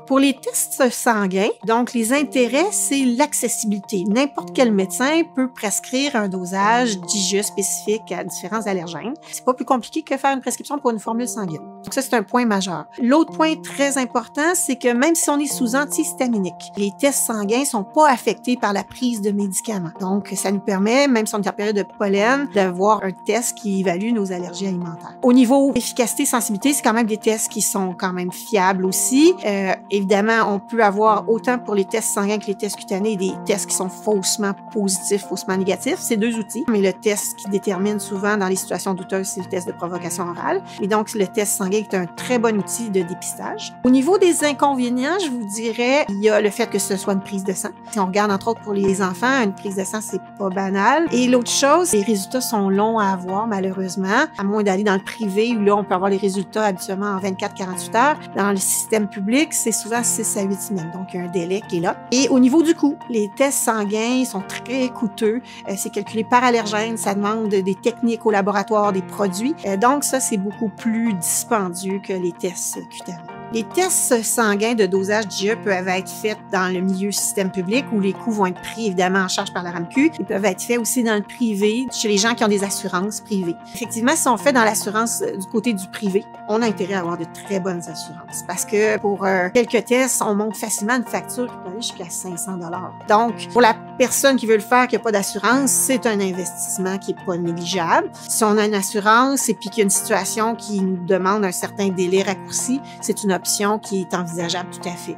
Pour les tests sanguins, donc les intérêts, c'est l'accessibilité. N'importe quel médecin peut prescrire un dosage d'IgE spécifique à différents allergènes. C'est pas plus compliqué que faire une prescription pour une formule sanguine. Donc ça, c'est un point majeur. L'autre point très important, c'est que même si on est sous antihistaminique, les tests sanguins sont pas affectés par la prise de médicaments. Donc, ça nous permet, même si on est en période de pollen, d'avoir un test qui évalue nos allergies alimentaires. Au niveau efficacité, sensibilité, c'est quand même des tests qui sont quand même fiables aussi. Évidemment, on peut avoir autant pour les tests sanguins que les tests cutanés des tests qui sont faussement positifs, faussement négatifs. C'est deux outils, mais le test qui détermine souvent dans les situations douteuses, c'est le test de provocation orale. Et donc, le test sanguin est un très bon outil de dépistage. Au niveau des inconvénients, je vous dirais, il y a le fait que ce soit une prise de sang. Si on regarde entre autres pour les enfants, une prise de sang, c'est pas banal. Et l'autre chose, les résultats sont longs à avoir, malheureusement, à moins d'aller dans le privé où là, on peut avoir les résultats habituellement en 24-48 heures. Dans le système public, c'est souvent 6 à 8 semaines. Donc, il y a un délai qui est là. Et au niveau du coût, les tests sanguins sont très coûteux. C'est calculé par allergène. Ça demande des techniques au laboratoire, des produits. Donc, ça, c'est beaucoup plus dispendieux que les tests cutanés. Les tests sanguins de dosage d'IgE peuvent être faits dans le milieu système public où les coûts vont être pris évidemment en charge par la RAMQ. Ils peuvent être faits aussi dans le privé, chez les gens qui ont des assurances privées. Effectivement, si on fait dans l'assurance du côté du privé, on a intérêt à avoir de très bonnes assurances parce que pour quelques tests, on monte facilement une facture qui peut aller jusqu'à 500 $. Donc, pour la personne qui veut le faire, qui n'a pas d'assurance, c'est un investissement qui n'est pas négligeable. Si on a une assurance et puis qu'il y a une situation qui nous demande un certain délai raccourci, c'est une option qui est envisageable tout à fait.